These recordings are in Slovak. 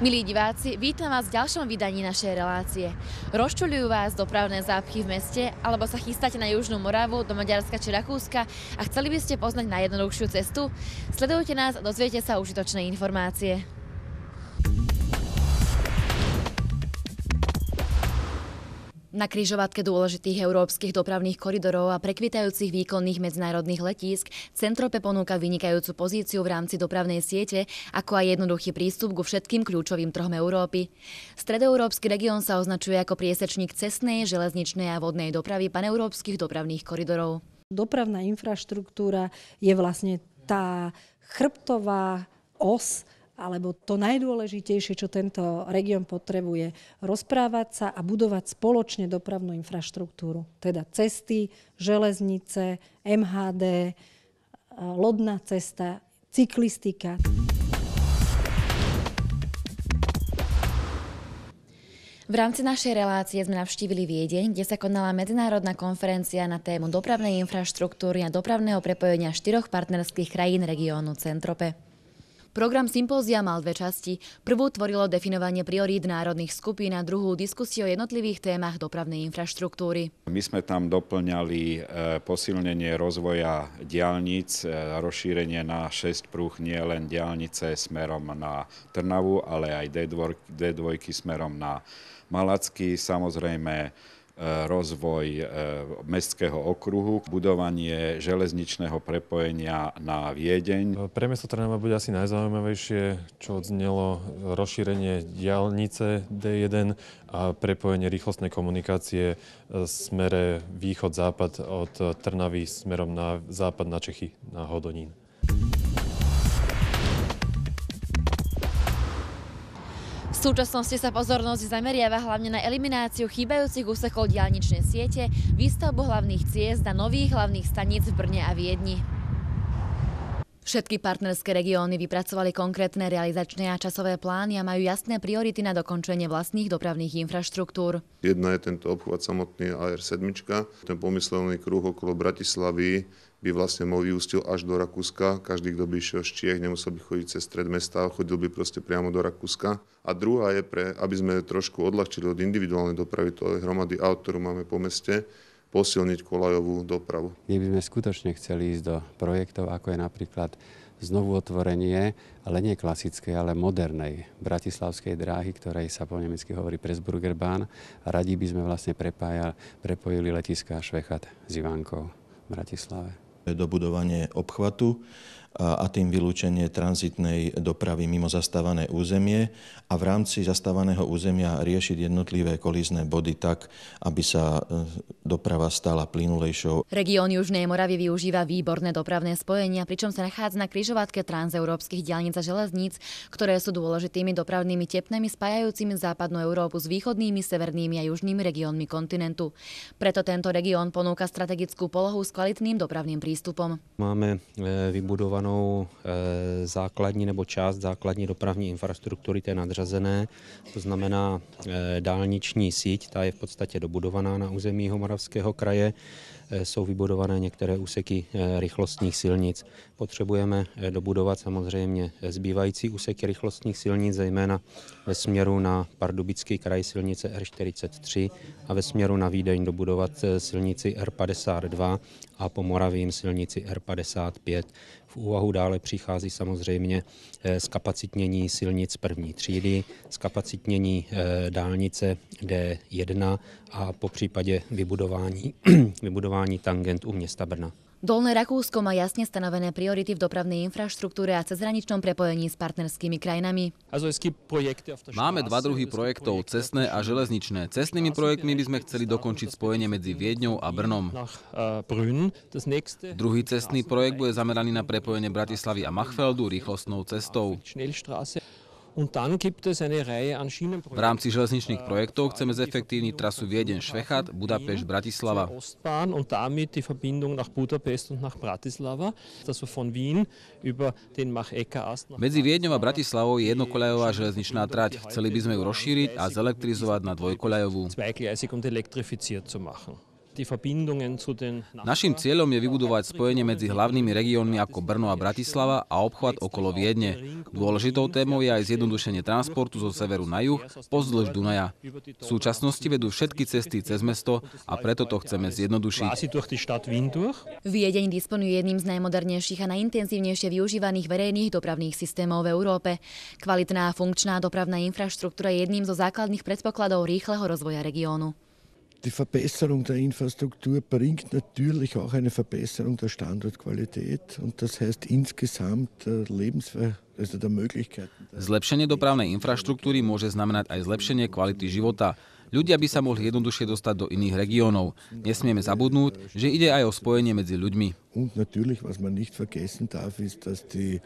Milí diváci, vítam vás v ďalšom vydaní našej relácie. Rozčuľujú vás dopravné zápchy v meste, alebo sa chystáte na Južnú Moravu, do Maďarska či Rakúska a chceli by ste poznať najjednoduchšiu cestu? Sledujte nás a dozviete sa užitočné informácie. Na križovatke dôležitých európskych dopravných koridorov a prekvitajúcich výkonných medzinárodných letísk Centrope ponúka vynikajúcu pozíciu v rámci dopravnej siete, ako aj jednoduchý prístup ku všetkým kľúčovým trhom Európy. Stredoeurópsky región sa označuje ako priesečník cestnej, železničnej a vodnej dopravy paneurópskych dopravných koridorov. Dopravná infraštruktúra je vlastne tá chrbtová os, alebo to najdôležitejšie, čo tento región potrebuje, rozprávať sa a budovať spoločne dopravnú infraštruktúru. Teda cesty, železnice, MHD, lodná cesta, cyklistika. V rámci našej relácie sme navštívili Viedeň, kde sa konala medzinárodná konferencia na tému dopravnej infraštruktúry a dopravného prepojenia 4 partnerských krajín regiónu Centrope. Program sympózia mal 2 časti. Prvú tvorilo definovanie priorít národných skupín a druhú diskusiu o jednotlivých témach dopravnej infraštruktúry. My sme tam doplňali posilnenie rozvoja diaľnic, rozšírenie na 6 prúh, nie len diaľnice smerom na Trnavu, ale aj D2 smerom na Malacky, samozrejme rozvoj mestského okruhu, budovanie železničného prepojenia na Viedeň. Pre mesto Trnava bude asi najzaujímavejšie, čo odznelo, rozšírenie diaľnice D1 a prepojenie rýchlostnej komunikácie smere východ-západ od Trnavy smerom na západ na Čechy, na Hodonín. V súčasnosti sa pozornosť zameriava hlavne na elimináciu chýbajúcich úsekov diaľničnej siete, výstavbu hlavných ciest a nových hlavných staníc v Brne a Viedni. Všetky partnerské regióny vypracovali konkrétne realizačné a časové plány a majú jasné priority na dokončenie vlastných dopravných infraštruktúr. Jedna je tento obchvat samotný AR7, ten pomyselný kruh okolo Bratislavy by vlastne vyústil až do Rakúska. Každý, kto by išiel z Čiech, nemusel by chodiť cez stred mesta, chodil by proste priamo do Rakúska. A druhá je, aby sme trošku odľahčili od individuálnej dopravy, to je hromady aut, ktorú máme po meste, posilniť koľajovú dopravu. My by sme skutočne chceli ísť do projektov, ako je napríklad znovu otvorenie, ale nie klasickej, ale modernej bratislavskej dráhy, ktorej sa po nemecky hovorí Pressburgerbahn. A radi by sme vlastne prepojili letiská Švechat s Ivánkou v Bratislave. Dobudovanie obchvatu a tým vylúčenie tranzitnej dopravy mimo zastávané územie a v rámci zastávaného územia riešiť jednotlivé kolízne body tak, aby sa doprava stala plynulejšou. Región Južnej Moravy využíva výborné dopravné spojenia, pričom sa nachádza na križovatke transeurópskych diaľnic a železníc, ktoré sú dôležitými dopravnými tepnami spájajúcimi západnú Európu s východnými, severnými a južnými regiónmi kontinentu. Preto tento región ponúka strategickú polohu s kvalitným dopravným prístupom. Máme vybudovanou základní nebo část základní dopravní infrastruktury, té nadřazené, to znamená dálniční síť, ta je v podstatě dobudovaná na území Jihomoravského kraje. Jsou vybudované některé úseky rychlostních silnic. Potřebujeme dobudovat samozřejmě zbývající úseky rychlostních silnic, zejména ve směru na Pardubický kraj silnice R43 a ve směru na Vídeň dobudovat silnici R52 a po Moravím silnici R55. V úvahu dále přichází samozřejmě zkapacitnění silnic první třídy, zkapacitnění dálnice D1 a po případě vybudování tangent u města Brna. Dolné Rakúsko má jasne stanovené priority v dopravnej infraštruktúre a cezhraničnom prepojení s partnerskými krajinami. Máme 2 druhy projektov, cestné a železničné. Cestnými projektmi by sme chceli dokončiť spojenie medzi Viedňou a Brnom. Druhý cestný projekt bude zameraný na prepojenie Bratislavy a Machfeldu rýchlostnou cestou. V rámci železničných projektov chceme zefektívniť trasu Viedeň-Švechat, Budapešť-Bratislava. Medzi Viedňou a Bratislavou je jednokoľajová železničná trať. Chceli by sme ju rozšíriť a zelektrizovať na dvojkoľajovú. Naším cieľom je vybudovať spojenie medzi hlavnými regiónmi ako Brno a Bratislava a obchvat okolo Viedne. Dôležitou témou je aj zjednodušenie transportu zo severu na juh pozdĺž Dunaja. V súčasnosti vedú všetky cesty cez mesto a preto to chceme zjednodušiť. Viedeň disponuje jedným z najmodernejších a najintenzívnejšie využívaných verejných dopravných systémov v Európe. Kvalitná a funkčná dopravná infraštruktúra je jedným zo základných predpokladov rýchleho rozvoja regiónu. Die Verbesserung der Infrastruktur bringt natürlich auch eine Verbesserung der Standortqualität und das heißt insgesamt der Möglichkeiten. Zlepšenie dopravnej infraštruktúry môže znamenať aj zlepšenie kvality života. Ľudia by sa mohli jednoduchšie dostať do iných regiónov. Nesmieme zabudnúť, že ide aj o spojenie medzi ľuďmi. Und natürlich, was man nicht vergessen darf, ist, dass die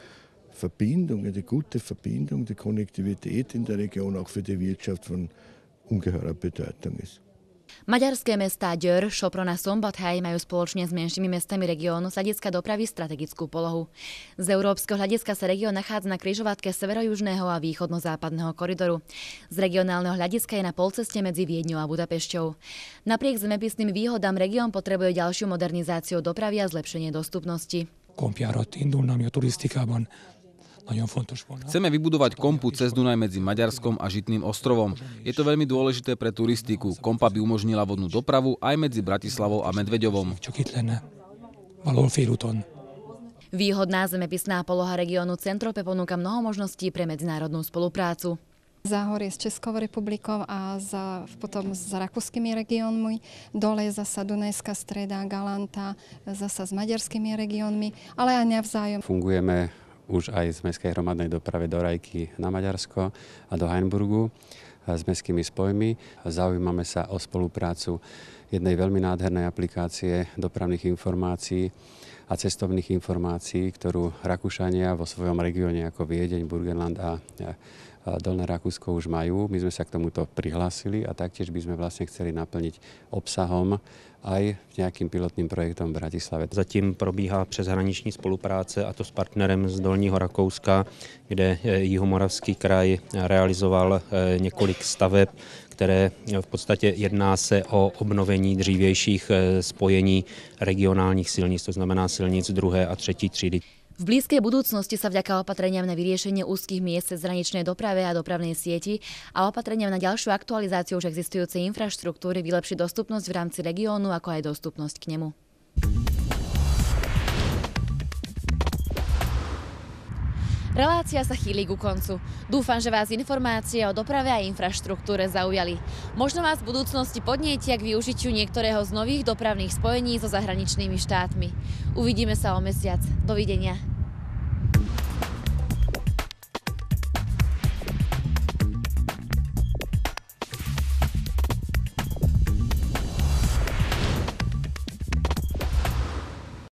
Verbindung, die gute Verbindung, die Konnektivität in der Region auch für die Wirtschaft von ungeheurer Bedeutung ist. Maďarské mestá Győr, Sopron a Szombathely majú spoločne s menšími mestami regiónu z hľadiska dopravy strategickú polohu. Z európskeho hľadiska sa región nachádza na križovatke severojužného a východno-západného koridoru. Z regionálneho hľadiska je na polceste medzi Viedňou a Budapešťou. Napriek zemepisným výhodám región potrebuje ďalšiu modernizáciu dopravy a zlepšenie dostupnosti. Chceme vybudovať kompu cez Dunaj medzi Maďarskom a Žitným ostrovom. Je to veľmi dôležité pre turistiku. Kompa by umožnila vodnú dopravu aj medzi Bratislavou a Medveďovom. Výhodná zemepisná poloha regiónu Centrope ponúka mnoho možností pre medzinárodnú spoluprácu. Záhorie s Českou republikou a potom s rakúskymi regiónmi, dole zasa Dunajská streda, Galanta, zasa s maďarskými regiónmi, ale aj navzájom. Fungujeme už aj z mestskej hromadnej doprave do Rajky na Maďarsko a do Hainburgu s mestskými spojmi. Zaujímame sa o spoluprácu jednej veľmi nádhernej aplikácie dopravných informácií a cestovných informácií, ktorú Rakúšania vo svojom regióne ako Viedeň, Burgenland a Dolné Rakúsko už majú. My sme sa k tomuto prihlásili a taktiež by sme vlastne chceli naplniť obsahom aj nejakým pilotným projektom v Bratislave. Zatím probíhá přeshraniční spolupráce a to s partnerem z Dolního Rakouska, kde Jihomoravský kraj realizoval několik staveb, které v podstatě jedná se o obnovení dřívějších spojení regionálních silnic, to znamená silnic 2. a 3. třídy. V blízkej budúcnosti sa vďaka opatreniam na vyriešenie úzkých miest cez hraničnej doprave a dopravnej sieti a opatreniam na ďalšiu aktualizáciu už existujúcej infraštruktúry vylepší dostupnosť v rámci regiónu, ako aj dostupnosť k nemu. Relácia sa chýli ku koncu. Dúfam, že vás informácie o doprave a infraštruktúre zaujali. Možno vás v budúcnosti podnietia k využitiu niektorého z nových dopravných spojení so zahraničnými štátmi. Uvidíme sa o mesiac. Dovidenia.